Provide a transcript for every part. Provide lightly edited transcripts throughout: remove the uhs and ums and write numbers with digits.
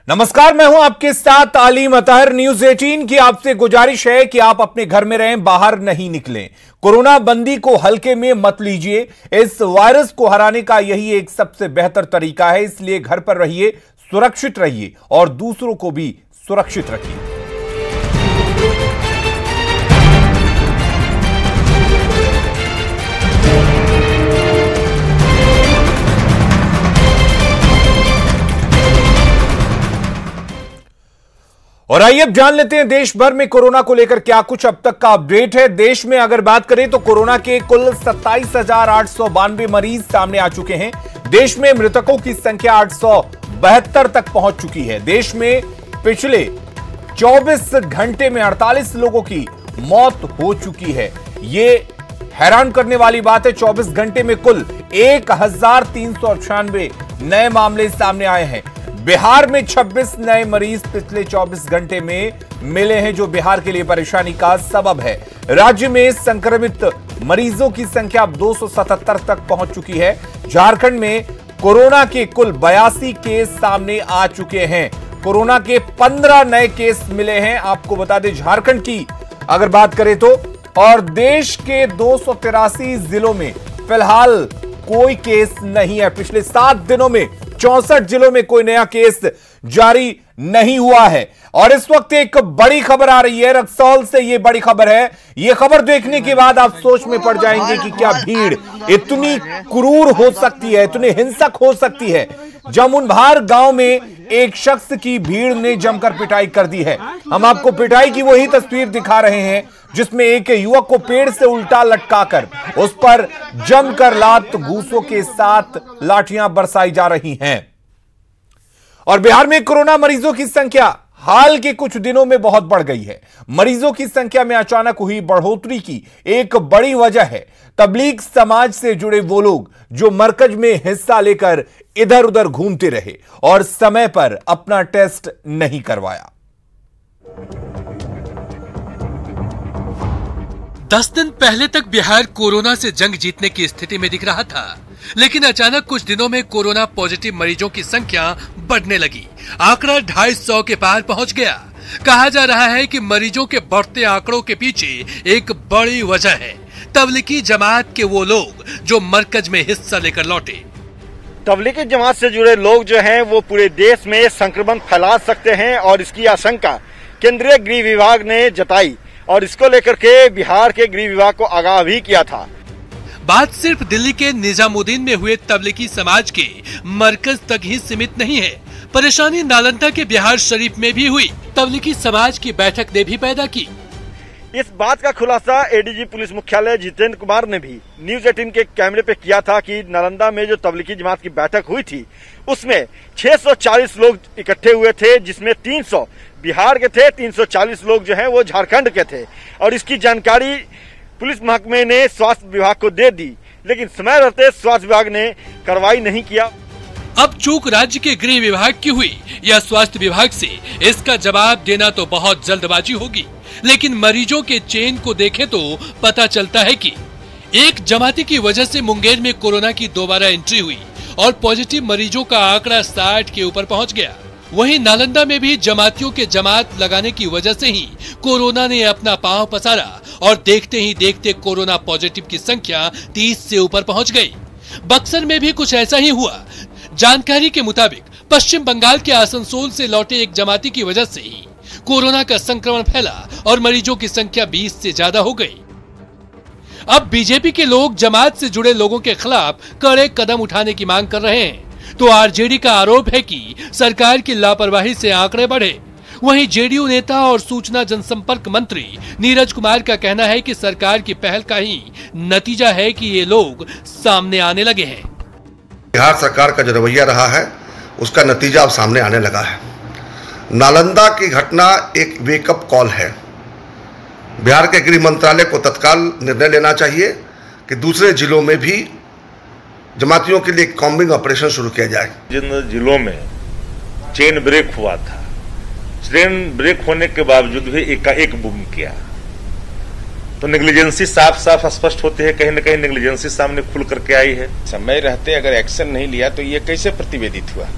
नमस्कार, मैं हूं आपके साथ आलिम अतहर। न्यूज 18 की आपसे गुजारिश है कि आप अपने घर में रहें, बाहर नहीं निकलें। कोरोना बंदी को हल्के में मत लीजिए। इस वायरस को हराने का यही एक सबसे बेहतर तरीका है, इसलिए घर पर रहिए, सुरक्षित रहिए और दूसरों को भी सुरक्षित रखिए। और आइए अब जान लेते हैं देश भर में कोरोना को लेकर क्या कुछ अब तक का अपडेट है। देश में अगर बात करें तो कोरोना के कुल 27,892 मरीज सामने आ चुके हैं। देश में मृतकों की संख्या 872 तक पहुंच चुकी है। देश में पिछले 24 घंटे में 48 लोगों की मौत हो चुकी है। ये हैरान करने वाली बात है। 24 घंटे में कुल 1,396 नए मामले सामने आए हैं। बिहार में 26 नए मरीज पिछले 24 घंटे में मिले हैं, जो बिहार के लिए परेशानी का सबब है। राज्य में संक्रमित मरीजों की संख्या अब 277 तक पहुंच चुकी है। झारखंड में कोरोना के कुल 82 केस सामने आ चुके हैं। कोरोना के 15 नए केस मिले हैं। आपको बता दें, झारखंड की अगर बात करें तो, और देश के 283 जिलों में फिलहाल कोई केस नहीं है। पिछले 7 दिनों में 64 जिलों में कोई नया केस जारी नहीं हुआ है। और इस वक्त एक बड़ी खबर आ रही है रक्सौल से। यह बड़ी खबर है। यह खबर देखने के बाद आप सोच में पड़ जाएंगे कि क्या भीड़ इतनी क्रूर हो सकती है, इतनी हिंसक हो सकती है। जमुनभार गांव में एक शख्स की भीड़ ने जमकर पिटाई कर दी है। हम आपको पिटाई की वही तस्वीर दिखा रहे हैं जिसमें एक युवक को पेड़ से उल्टा लटकाकर उस पर जमकर लात घूंसों के साथ लाठियां बरसाई जा रही हैं। और बिहार में कोरोना मरीजों की संख्या हाल के कुछ दिनों में बहुत बढ़ गई है। मरीजों की संख्या में अचानक हुई बढ़ोतरी की एक बड़ी वजह है तबलीग समाज से जुड़े वो लोग जो मरकज में हिस्सा लेकर इधर उधर घूमते रहे और समय पर अपना टेस्ट नहीं करवाया। 10 दिन पहले तक बिहार कोरोना से जंग जीतने की स्थिति में दिख रहा था, लेकिन अचानक कुछ दिनों में कोरोना पॉजिटिव मरीजों की संख्या बढ़ने लगी। आंकड़ा 250 के पार पहुंच गया। कहा जा रहा है कि मरीजों के बढ़ते आंकड़ों के पीछे एक बड़ी वजह है तबलीगी जमात के वो लोग जो मरकज में हिस्सा लेकर लौटे। तबलीगी जमात से जुड़े लोग जो हैं वो पूरे देश में संक्रमण फैला सकते हैं और इसकी आशंका केंद्रीय गृह विभाग ने जताई और इसको लेकर के बिहार के गृह विभाग को आगाह भी किया था। बात सिर्फ दिल्ली के निजामुद्दीन में हुए तबलीगी समाज के मरकज तक ही सीमित नहीं है। परेशानी नालंदा के बिहार शरीफ में भी हुई। तबलीगी समाज की बैठक ने भी पैदा की। इस बात का खुलासा एडीजी पुलिस मुख्यालय जितेंद्र कुमार ने भी न्यूज 18 के कैमरे पे किया था कि नालंदा में जो तबलीगी जमात की बैठक हुई थी उसमें 640 लोग इकट्ठे हुए थे, जिसमें 300 बिहार के थे, 340 लोग जो हैं वो झारखंड के थे। और इसकी जानकारी पुलिस महकमे ने स्वास्थ्य विभाग को दे दी, लेकिन समय रहते स्वास्थ्य विभाग ने कार्रवाई नहीं किया। अब चूक राज्य के गृह विभाग की हुई या स्वास्थ्य विभाग से इसका जवाब देना तो बहुत जल्दबाजी होगी। लेकिन मरीजों के चेन को देखें तो पता चलता है कि एक जमाती की वजह से मुंगेर में कोरोना की दोबारा एंट्री हुई और पॉजिटिव मरीजों का आंकड़ा 60 के ऊपर पहुंच गया। वहीं नालंदा में भी जमातियों के जमात लगाने की वजह से ही कोरोना ने अपना पांव पसारा और देखते ही देखते कोरोना पॉजिटिव की संख्या 30 से ऊपर पहुंच गई। बक्सर में भी कुछ ऐसा ही हुआ। जानकारी के मुताबिक पश्चिम बंगाल के आसनसोल से लौटे एक जमाती की वजह से ही कोरोना का संक्रमण फैला और मरीजों की संख्या 20 से ज्यादा हो गई। अब बीजेपी के लोग जमात से जुड़े लोगों के खिलाफ कड़े कदम उठाने की मांग कर रहे हैं, तो आरजेडी का आरोप है कि सरकार की लापरवाही से आंकड़े बढ़े। वहीं जेडीयू नेता और सूचना जनसंपर्क मंत्री नीरज कुमार का कहना है कि सरकार की पहल का ही नतीजा है कि ये लोग सामने आने लगे हैं। बिहार सरकार का जो रवैया रहा है उसका नतीजा अब सामने आने लगा है। नालंदा की घटना एक वेकअप कॉल है। बिहार के गृह मंत्रालय को तत्काल निर्णय लेना चाहिए कि दूसरे जिलों में भी जमातियों के लिए कॉम्बिंग ऑपरेशन शुरू किया जाए। जिन जिलों में चेन ब्रेक हुआ था, चेन ब्रेक होने के बावजूद भी एकाएक बूम किया, तो नेग्लिजेंसी साफ साफ स्पष्ट होती है। कहीं न कहीं नेग्लिजेंसी सामने खुल करके आई है। समय रहते अगर एक्शन नहीं लिया तो ये कैसे प्रतिवेदित हुआ?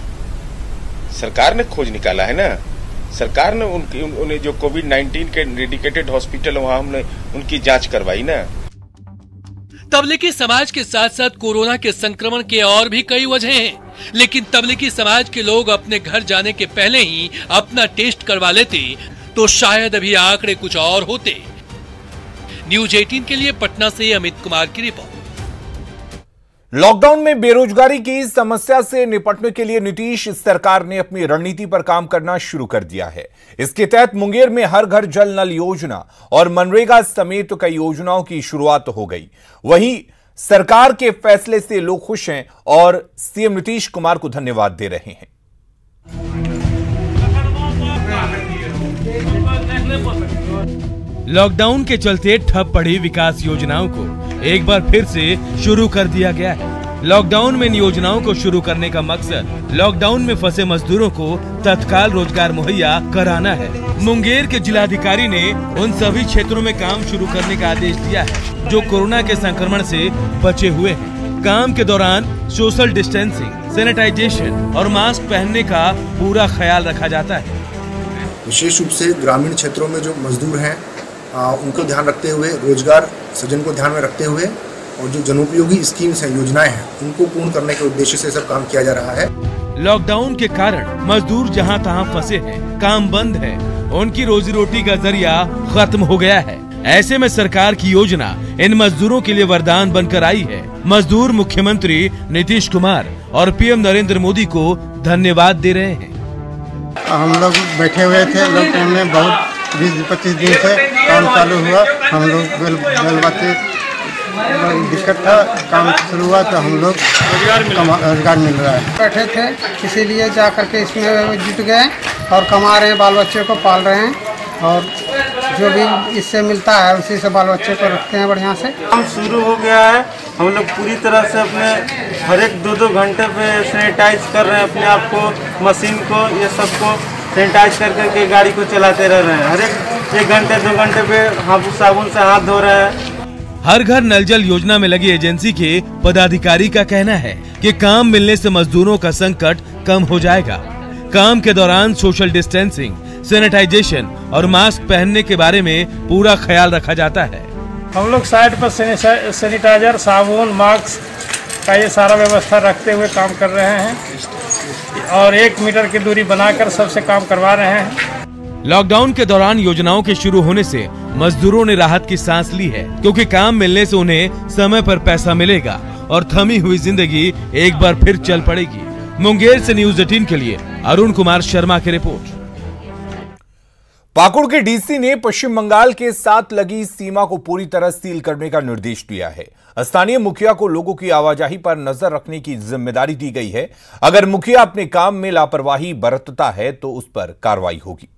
सरकार ने खोज निकाला है ना, सरकार ने उन्हें जो कोविड-19 के डेडिकेटेड हॉस्पिटल वहां हमने उनकी जांच करवाई ना। तबलीगी समाज के साथ साथ कोरोना के संक्रमण के और भी कई वजह हैं, लेकिन तबलीगी समाज के लोग अपने घर जाने के पहले ही अपना टेस्ट करवा लेते तो शायद अभी आंकड़े कुछ और होते। न्यूज 18 के लिए पटना से अमित कुमार की रिपोर्ट। लॉकडाउन में बेरोजगारी की समस्या से निपटने के लिए नीतीश सरकार ने अपनी रणनीति पर काम करना शुरू कर दिया है। इसके तहत मुंगेर में हर घर जल नल योजना और मनरेगा समेत कई योजनाओं की शुरुआत हो गई। वहीं सरकार के फैसले से लोग खुश हैं और सीएम नीतीश कुमार को धन्यवाद दे रहे हैं। लॉकडाउन के चलते ठप पड़ी विकास योजनाओं को एक बार फिर से शुरू कर दिया गया है। लॉकडाउन में इन योजनाओं को शुरू करने का मकसद लॉकडाउन में फंसे मजदूरों को तत्काल रोजगार मुहैया कराना है। मुंगेर के जिलाधिकारी ने उन सभी क्षेत्रों में काम शुरू करने का आदेश दिया है जो कोरोना के संक्रमण से बचे हुए हैं। काम के दौरान सोशल डिस्टेंसिंग, सैनिटाइजेशन और मास्क पहनने का पूरा ख्याल रखा जाता है। विशेष रूप से ग्रामीण क्षेत्रों में जो मजदूर हैं उनको ध्यान रखते हुए, रोजगार सृजन को ध्यान में रखते हुए और जो जनोपयोगी स्कीम्स हैं, योजनाएं हैं, उनको पूर्ण करने के उद्देश्य से सब काम किया जा रहा है। लॉकडाउन के कारण मजदूर जहां तहां फंसे हैं, काम बंद है, उनकी रोजी रोटी का जरिया खत्म हो गया है। ऐसे में सरकार की योजना इन मजदूरों के लिए वरदान बनकर आई है। मजदूर मुख्यमंत्री नीतीश कुमार और पीएम नरेंद्र मोदी को धन्यवाद दे रहे हैं। हम लोग बैठे हुए थे लॉकडाउन में, बहुत 20-25 दिन से काम चालू हुआ। हम लोग बैल बच्चे दिक्कत था, काम शुरू हुआ तो हम लोग रोजगार मिल रहा है। बैठे थे इसीलिए जा करके इसमें जुट गए और कमा रहे हैं, बाल बच्चे को पाल रहे हैं और जो भी इससे मिलता है उसी से बाल बच्चे को रखते हैं बढ़िया से। काम शुरू हो गया है। हम लोग पूरी तरह से अपने हर एक 2-2 घंटे पे सैनिटाइज कर रहे हैं अपने आप को, मशीन को, ये सबको सैनिटाइज कर करके गाड़ी को चलाते रह रहे हैं। हर एक 1 घंटे 2 घंटे पे हाथ साबुन से हाथ धो रहे हैं। हर घर नल जल योजना में लगी एजेंसी के पदाधिकारी का कहना है कि काम मिलने से मजदूरों का संकट कम हो जाएगा। काम के दौरान सोशल डिस्टेंसिंग, सैनिटाइजेशन और मास्क पहनने के बारे में पूरा ख्याल रखा जाता है। हम लोग साइड पर सैनिटाइजर, साबुन, मास्क का ये सारा व्यवस्था रखते हुए काम कर रहे हैं और 1 मीटर की दूरी बनाकर सबसे काम करवा रहे हैं। लॉकडाउन के दौरान योजनाओं के शुरू होने से मजदूरों ने राहत की सांस ली है, क्योंकि काम मिलने से उन्हें समय पर पैसा मिलेगा और थमी हुई जिंदगी एक बार फिर चल पड़ेगी। मुंगेर से न्यूज 18 के लिए अरुण कुमार शर्मा की रिपोर्ट। पाकुड़ के डीसी ने पश्चिम बंगाल के साथ लगी सीमा को पूरी तरह सील करने का निर्देश दिया है। स्थानीय मुखिया को लोगों की आवाजाही पर नजर रखने की जिम्मेदारी दी गई है। अगर मुखिया अपने काम में लापरवाही बरतता है तो उस पर कार्रवाई होगी।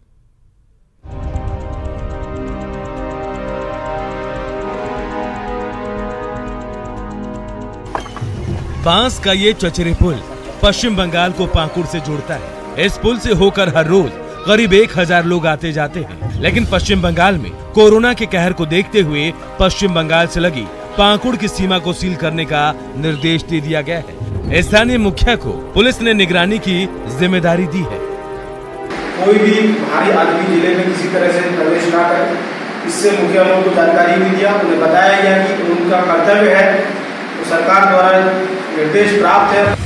बांस का ये चचरे पुल पश्चिम बंगाल को पाकुड़ से जोड़ता है। इस पुल से होकर हर रोज करीब 1000 लोग आते जाते हैं, लेकिन पश्चिम बंगाल में कोरोना के कहर को देखते हुए पश्चिम बंगाल से लगी पाकुड़ की सीमा को सील करने का निर्देश दे दिया गया है। स्थानीय मुखिया को पुलिस ने निगरानी की जिम्मेदारी दी है। कोई भी भारी आदमी जिले में किसी तरह से प्रवेश न करे, इससे मुखिया लोगों को जानकारी भी दिया। उन्हें बताया गया कि उनका कर्तव्य है, तो सरकार द्वारा निर्देश प्राप्त है।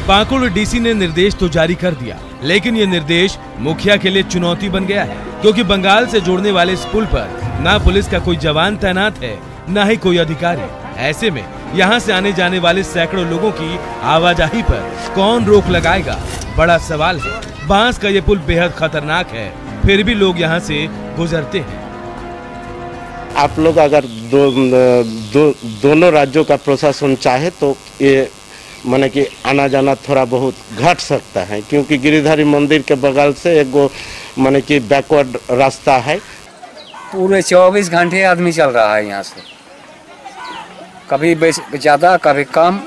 पाकुड़ डीसी ने निर्देश तो जारी कर दिया, लेकिन ये निर्देश मुखिया के लिए चुनौती बन गया है, क्योंकि बंगाल से जोड़ने वाले इस पुल पर ना पुलिस का कोई जवान तैनात है, ना ही कोई अधिकारी। ऐसे में यहाँ से आने जाने वाले सैकड़ों लोगों की आवाजाही पर कौन रोक लगाएगा, बड़ा सवाल है। बांस का ये पुल बेहद खतरनाक है, फिर भी लोग यहाँ से गुजरते हैं। आप लोग अगर दोनों राज्यों का प्रशासन चाहे तो ये माने कि आना जाना थोड़ा बहुत घट सकता है, क्योंकि गिरिधारी मंदिर के बगल से एक माने कि बैकवर्ड रास्ता है। पूरे 24 घंटे आदमी चल रहा है यहाँ से, कभी ज़्यादा कभी कम,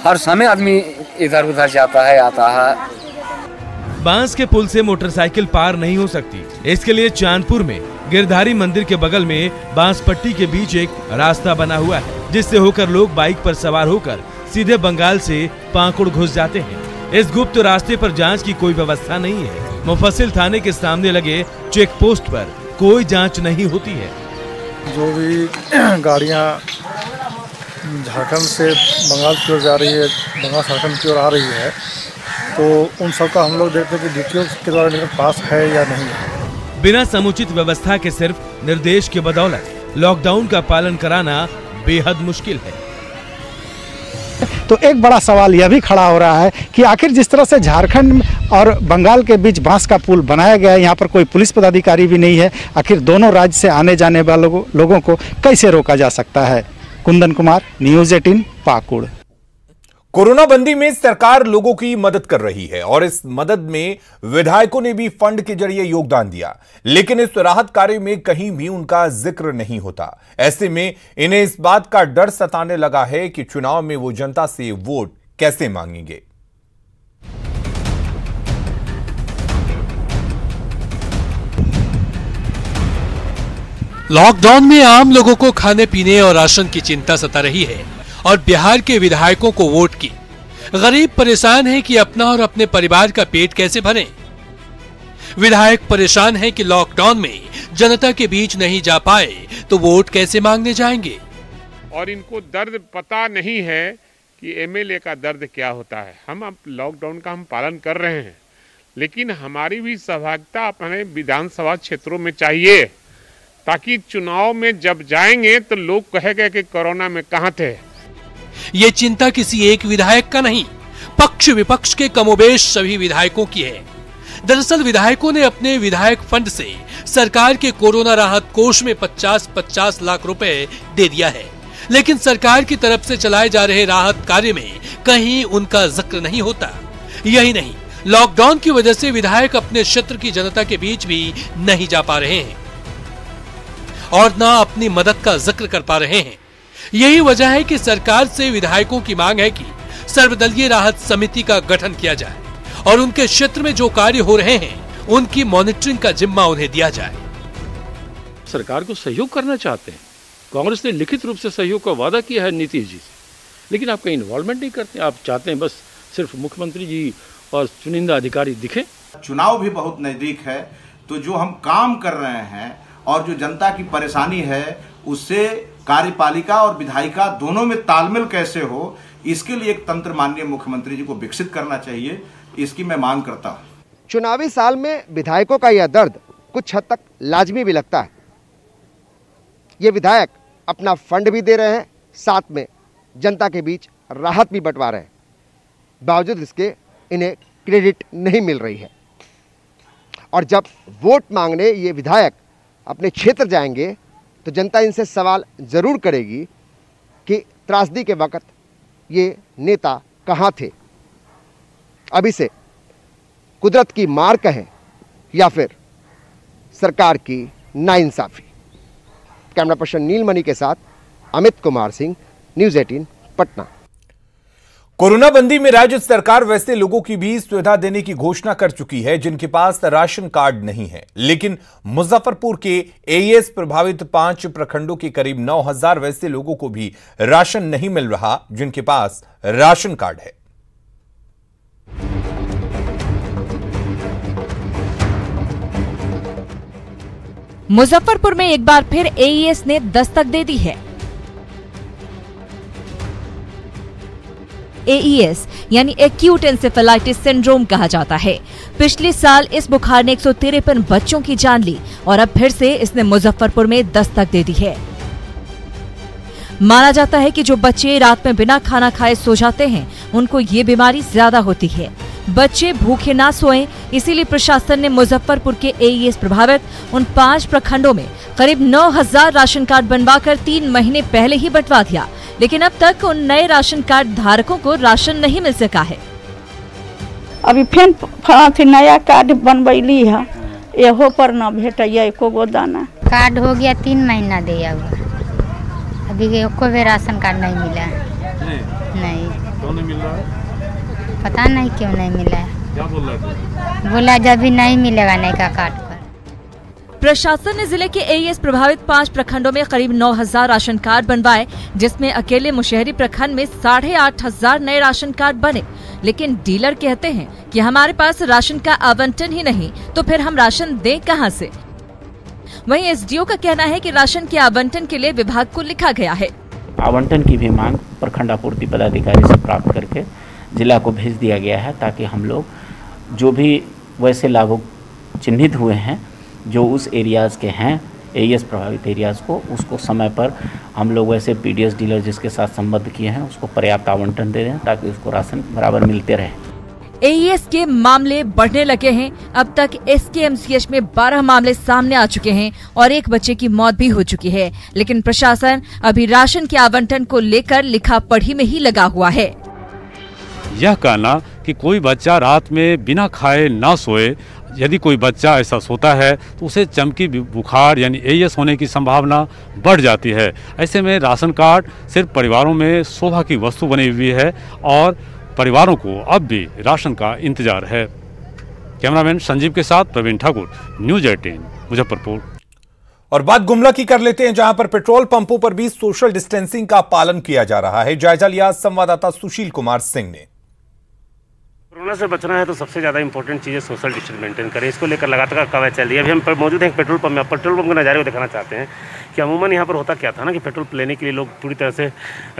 हर समय आदमी इधर उधर जाता है आता है। बांस के पुल से मोटरसाइकिल पार नहीं हो सकती, इसके लिए चांदपुर में गिरधारी मंदिर के बगल में बांस पट्टी के बीच एक रास्ता बना हुआ है, जिससे होकर लोग बाइक पर सवार होकर सीधे बंगाल से पाकुड़ घुस जाते हैं। इस गुप्त रास्ते पर जांच की कोई व्यवस्था नहीं है। मुफस्सिल थाने के सामने लगे चेक पोस्ट पर कोई जांच नहीं होती है। जो भी गाड़ियां झारखंड से बंगाल की ओर जा रही है, बंगाल झारखंड की ओर आ रही है, तो उन सब का हम लोग देखते हैं कि डीटीओ के द्वारा पास है या नहीं है। बिना समुचित व्यवस्था के सिर्फ निर्देश की बदौलत लॉकडाउन का पालन कराना बेहद मुश्किल है। तो एक बड़ा सवाल यह भी खड़ा हो रहा है कि आखिर जिस तरह से झारखंड और बंगाल के बीच बांस का पुल बनाया गया है, यहाँ पर कोई पुलिस पदाधिकारी भी नहीं है, आखिर दोनों राज्य से आने जाने वाले लोगों को कैसे रोका जा सकता है। कुंदन कुमार, न्यूज़ 18, पाकुड़। कोरोना बंदी में सरकार लोगों की मदद कर रही है और इस मदद में विधायकों ने भी फंड के जरिए योगदान दिया, लेकिन इस राहत कार्य में कहीं भी उनका जिक्र नहीं होता। ऐसे में इन्हें इस बात का डर सताने लगा है कि चुनाव में वो जनता से वोट कैसे मांगेंगे। लॉकडाउन में आम लोगों को खाने पीने और राशन की चिंता सता रही है और बिहार के विधायकों को वोट की। गरीब परेशान है कि अपना और अपने परिवार का पेट कैसे भरें। विधायक परेशान है कि लॉकडाउन में जनता के बीच नहीं जा पाए तो वोट कैसे मांगने जाएंगे। और इनको दर्द पता नहीं है कि एमएलए का दर्द क्या होता है। हम अब लॉकडाउन का हम पालन कर रहे हैं, लेकिन हमारी भी सहभागिता अपने विधानसभा क्षेत्रों में चाहिए, ताकि चुनाव में जब जाएंगे तो लोग कहेंगे कि कोरोना में कहां थे। ये चिंता किसी एक विधायक का नहीं, पक्ष विपक्ष के कमोबेश सभी विधायकों की है। दरअसल विधायकों ने अपने विधायक फंड से सरकार के कोरोना राहत कोष में 50-50 लाख रुपए दे दिया है, लेकिन सरकार की तरफ से चलाए जा रहे राहत कार्य में कहीं उनका जिक्र नहीं होता। यही नहीं, लॉकडाउन की वजह से विधायक अपने क्षेत्र की जनता के बीच भी नहीं जा पा रहे हैं और न अपनी मदद का जिक्र कर पा रहे हैं। यही वजह है कि सरकार से विधायकों की मांग है कि सर्वदलीय राहत समिति का गठन किया जाए और उनके क्षेत्र में जो कार्य हो रहे हैं उनकी मॉनिटरिंग का जिम्मा उन्हें दिया जाए। सरकार को सहयोग करना चाहते हैं, कांग्रेस ने लिखित रूप से सहयोग का वादा किया है नीतीश जी से, लेकिन आप कहीं इन्वॉल्वमेंट नहीं करते। आप चाहते हैं बस सिर्फ मुख्यमंत्री जी और चुनिंदा अधिकारी दिखे। चुनाव भी बहुत नजदीक है, तो जो हम काम कर रहे हैं और जो जनता की परेशानी है उससे कार्यपालिका और विधायिका दोनों में तालमेल कैसे हो, इसके लिए एक तंत्र माननीय मुख्यमंत्री जी को विकसित करना चाहिए। इसकी मैं मांग करता हूं। चुनावी साल में विधायकों का यह दर्द कुछ हद तक लाजमी भी लगता है। ये विधायक अपना फंड भी दे रहे हैं, साथ में जनता के बीच राहत भी बंटवा रहे हैं, बावजूद इसके इन्हें क्रेडिट नहीं मिल रही है। और जब वोट मांगने ये विधायक अपने क्षेत्र जाएंगे तो जनता इनसे सवाल जरूर करेगी कि त्रासदी के वक्त ये नेता कहाँ थे। अब इसे कुदरत की मार कहें या फिर सरकार की नाइंसाफी। कैमरा पर्सन नीलमणि के साथ अमित कुमार सिंह, न्यूज़ 18, पटना। कोरोना बंदी में राज्य सरकार वैसे लोगों की भी सुविधा देने की घोषणा कर चुकी है जिनके पास राशन कार्ड नहीं है, लेकिन मुजफ्फरपुर के एईएस प्रभावित 5 प्रखंडों के करीब 9,000 वैसे लोगों को भी राशन नहीं मिल रहा जिनके पास राशन कार्ड है। मुजफ्फरपुर में एक बार फिर एईएस ने दस्तक दे दी है। एईएस यानी एक्यूट एन्सेफेलाइटिस सिंड्रोम कहा जाता है। पिछले साल इस बुखार ने 153 बच्चों की जान ली और अब फिर से इसने मुजफ्फरपुर में दस्तक दे दी है। माना जाता है कि जो बच्चे रात में बिना खाना खाए सो जाते हैं उनको ये बीमारी ज्यादा होती है। बच्चे भूखे ना सोएं, इसीलिए प्रशासन ने मुजफ्फरपुर के एईएस प्रभावित उन 5 प्रखंडों में करीब 9,000 राशन कार्ड बनवाकर 3 महीने पहले ही बंटवा दिया, लेकिन अब तक उन नए राशन कार्ड धारकों को राशन नहीं मिल सका है। अभी फिर नया कार्ड बनवैली है, एहो पर न भेटैया एको गो दाना। कार्ड हो गया 3 महीना दिया हुआ, अभी एको भी राशन कार्ड नहीं मिला। नहीं क्यों नहीं मिल रहा है? पता नहीं क्यों नहीं मिला है। क्या बोल रहा है? बोला जब भी नहीं मिलेगा नए का कार्ड पर। प्रशासन ने जिले के एईएस प्रभावित 5 प्रखंडों में करीब 9,000 राशन कार्ड बनवाए, जिसमें अकेले मुशहरी प्रखंड में 8,500 नए राशन कार्ड बने, लेकिन डीलर कहते हैं कि हमारे पास राशन का आवंटन ही नहीं, तो फिर हम राशन दें कहां से। वहीं एसडीओ का कहना है कि राशन के आवंटन के लिए विभाग को लिखा गया है। आवंटन की भी मांग प्रखंड आपूर्ति पदाधिकारी से प्राप्त करके जिला को भेज दिया गया है, ताकि हम लोग जो भी वैसे लाभुक चिन्हित हुए हैं जो उस एरियाज़ के हैं, एईएस प्रभावित एरियाज़ को, उसको समय पर हम लोग वैसे पीडीएस डीलर जिसके साथ संबद्ध किए हैं उसको पर्याप्त आवंटन दे दें, ताकि उसको राशन बराबर मिलते रहे। एईएस के मामले बढ़ने लगे हैं। अब तक एसकेएमसीएच में 12 मामले सामने आ चुके हैं और एक बच्चे की मौत भी हो चुकी है, लेकिन प्रशासन अभी राशन के आवंटन को लेकर लिखा पढ़ी में ही लगा हुआ है। यह कहना कि कोई बच्चा रात में बिना खाए ना सोए, यदि कोई बच्चा ऐसा सोता है तो उसे चमकी बुखार यानी एईएस होने की संभावना बढ़ जाती है। ऐसे में राशन कार्ड सिर्फ परिवारों में शोभा की वस्तु बनी हुई है और परिवारों को अब भी राशन का इंतजार है। कैमरामैन संजीव के साथ प्रवीण ठाकुर, न्यूज़ 18 मुजफ्फरपुर। और बात गुमला की कर लेते हैं, जहां पर पेट्रोल पंपों पर भी सोशल डिस्टेंसिंग का पालन किया जा रहा है। जायजा लिया संवाददाता सुशील कुमार सिंह ने। कोरोना से बचना है तो सबसे ज़्यादा इंपॉर्टेंट चीज़ है सोशल डिस्टेंस मेंटेन करें। इसको लेकर लगातार कवायद चल रही है। अभी हम मौजूद हैं पेट्रोल पंप में। पेट्रोल पंप के नज़ारे को दिखाना चाहते हैं कि अमूमन यहाँ पर होता क्या था ना कि पेट्रोल लेने के लिए लोग पूरी तरह से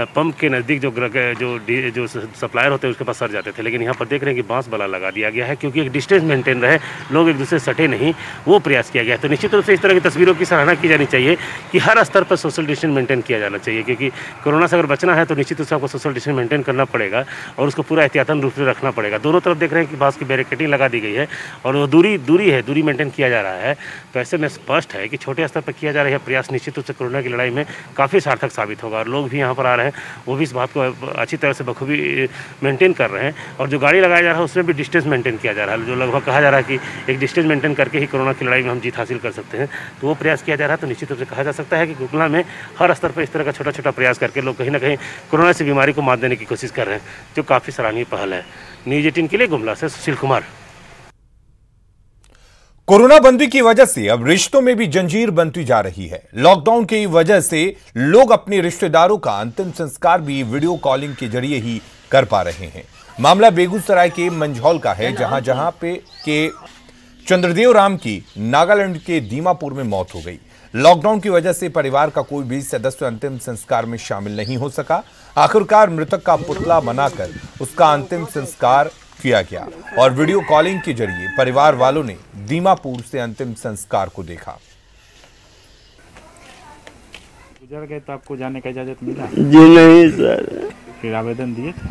पंप के नज़दीक जो सप्लायर होते हैं उसके पास सर जाते थे, लेकिन यहाँ पर देख रहे हैं कि बांस बला लगा दिया गया है, क्योंकि एक डिस्टेंस मेंटेन रहे, लोग एक दूसरे से सटे नहीं, वो प्रयास किया गया है। तो निश्चित रूप से इस तरह की तस्वीरों की सराहना की जानी चाहिए कि हर स्तर पर सोशल डिस्टेंस मेंटेन किया जाना चाहिए, क्योंकि कोरोना से अगर बचना है तो निश्चित रूप से आपको सोशल डिस्टेंस मेंटेन करना पड़ेगा और उसको पूरा एहतियातन रूप से रखना पड़ेगा। दोनों तरफ देख रहे हैं कि बांस की बैरिकेडिंग लगा दी गई है और वो दूरी मेंटेन किया जा रहा है। तो ऐसे में स्पष्ट है कि छोटे स्तर पर किया जा रहा है प्रयास निश्चित रूप से कोरोना की लड़ाई में काफ़ी सार्थक साबित होगा और लोग भी यहाँ पर आ रहे हैं, वो भी इस बात को अच्छी तरह से बखूबी मेंटेन कर रहे हैं। और जो गाड़ी लगाया जा रहा है उसमें भी डिस्टेंस मेंटेन किया जा रहा है, जो लगभग कहा जा रहा है कि एक डिस्टेंस मेंटेन करके ही कोरोना की लड़ाई में हम जीत हासिल कर सकते हैं, तो वो प्रयास किया जा रहा है। तो निश्चित रूप से कहा जा सकता है कि गुमला में हर स्तर पर इस तरह का छोटा छोटा प्रयास करके लोग कहीं ना कहीं कोरोना से बीमारी को मात देने की कोशिश कर रहे हैं, जो काफ़ी सराहनीय पहल है। न्यूज़ 18 के लिए गुमला से सुशील कुमार। कोरोना बंदी की वजह से अब रिश्तों में भी जंजीर बनती जा रही है। लॉकडाउन की वजह से लोग अपने रिश्तेदारों का अंतिम संस्कार भी वीडियो कॉलिंग के जरिए ही कर पा रहे हैं। मामला बेगूसराय के मंझौल का है, जहां पे के चंद्रदेव राम की नागालैंड के दीमापुर में मौत हो गई। लॉकडाउन की वजह से परिवार का कोई भी सदस्य अंतिम संस्कार में शामिल नहीं हो सका। आखिरकार मृतक का पुतला बनाकर उसका अंतिम संस्कार किया गया और वीडियो कॉलिंग के जरिए परिवार वालों ने दीमापुर से अंतिम संस्कार को देखा। गुजर गए तो आपको जाने का इजाजत मिला? जी नहीं सर। फिर आवेदन दिए थे?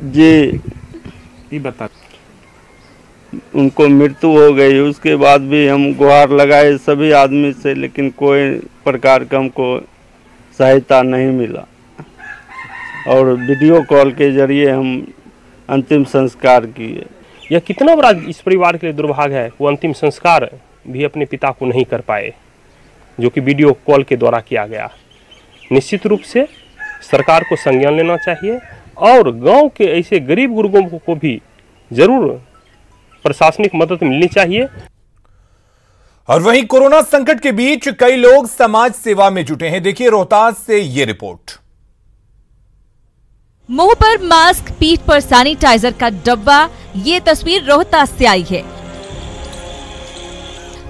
जी। ये बता, उनको मृत्यु हो गई, उसके बाद भी हम गुहार लगाए सभी आदमी से, लेकिन कोई प्रकार का हमको सहायता नहीं मिला और वीडियो कॉल के जरिए हम अंतिम संस्कार किए। यह कितना बड़ा इस परिवार के लिए दुर्भाग्य है, वो अंतिम संस्कार भी अपने पिता को नहीं कर पाए, जो कि वीडियो कॉल के द्वारा किया गया। निश्चित रूप से सरकार को संज्ञान लेना चाहिए और गांव के ऐसे गरीब गुर्गों को भी जरूर प्रशासनिक मदद मिलनी चाहिए। और वहीं कोरोना संकट के बीच कई लोग समाज सेवा में जुटे हैं। देखिए रोहतास से ये रिपोर्ट। मुंह पर मास्क, पीठ पर सैनिटाइजर का डब्बा, ये तस्वीर रोहतास से आई है।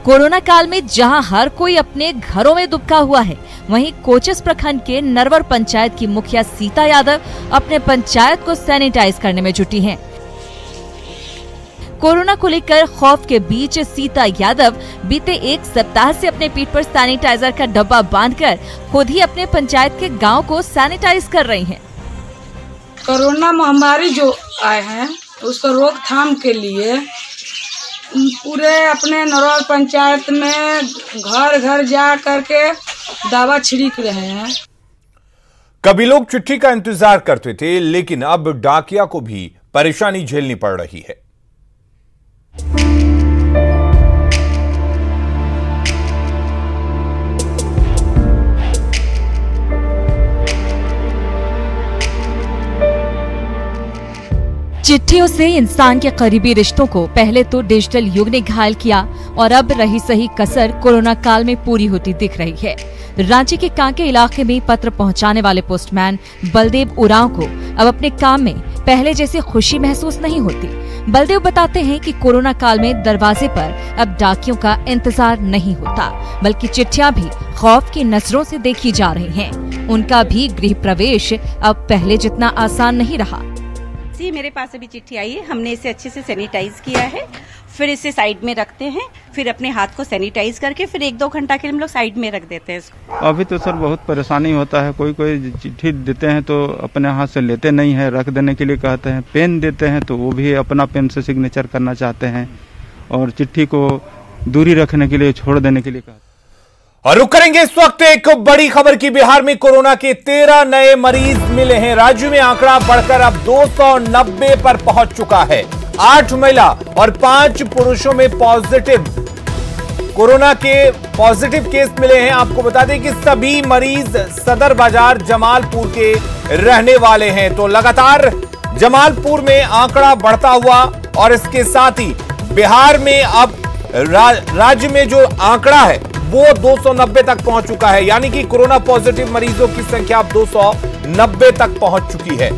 कोरोना काल में जहां हर कोई अपने घरों में दुबका हुआ है, वहीं कोचस प्रखंड के नरवर पंचायत की मुखिया सीता यादव अपने पंचायत को सैनिटाइज करने में जुटी हैं। कोरोना को लेकर खौफ के बीच सीता यादव बीते एक सप्ताह से अपने पीठ पर सैनिटाइजर का डब्बा बांधकर खुद ही अपने पंचायत के गांव को सैनिटाइज कर रही हैं। कोरोना महामारी जो आए हैं उसको रोकथाम के लिए पूरे अपने नरौर पंचायत में घर घर जा करके दवा छिड़क रहे हैं। कभी लोग चिट्ठी का इंतजार करते थे, लेकिन अब डाकिया को भी परेशानी झेलनी पड़ रही है। चिट्ठियों से इंसान के करीबी रिश्तों को पहले तो डिजिटल युग ने घायल किया और अब रही सही कसर कोरोना काल में पूरी होती दिख रही है। रांची के कांके इलाके में पत्र पहुंचाने वाले पोस्टमैन बलदेव उरांव को अब अपने काम में पहले जैसी खुशी महसूस नहीं होती। बलदेव बताते हैं कि कोरोना काल में दरवाजे पर अब डाकियों का इंतजार नहीं होता, बल्कि चिट्ठियां भी खौफ की नजरों से देखी जा रही हैं। उनका भी गृह प्रवेश अब पहले जितना आसान नहीं रहा। जी, मेरे पास अभी चिट्ठी आई है। हमने इसे अच्छे से सैनिटाइज किया है, फिर इसे साइड में रखते हैं, फिर अपने हाथ को सैनिटाइज करके फिर 1-2 घंटा के लिए हम लोग साइड में रख देते हैं इसको। अभी तो सर बहुत परेशानी होता है। कोई चिट्ठी देते हैं तो अपने हाथ से लेते नहीं है, रख देने के लिए कहते हैं। पेन देते हैं तो वो भी अपना पेन से सिग्नेचर करना चाहते हैं, और चिट्ठी को दूरी रखने के लिए छोड़ देने के लिए कहते हैं। और रुक करेंगे इस वक्त एक बड़ी खबर की। बिहार में कोरोना के 13 नए मरीज मिले हैं। राज्य में आंकड़ा बढ़कर अब 290 पर पहुंच चुका है। 8 महिला और 5 पुरुषों में पॉजिटिव कोरोना के पॉजिटिव केस मिले हैं। आपको बता दें कि सभी मरीज सदर बाजार जमालपुर के रहने वाले हैं। तो लगातार जमालपुर में आंकड़ा बढ़ता हुआ, और इसके साथ ही बिहार में अब राज्य में जो आंकड़ा है वो 290 तक पहुंच चुका है। यानी कि कोरोना पॉजिटिव मरीजों की संख्या अब 290 तक पहुंच चुकी है।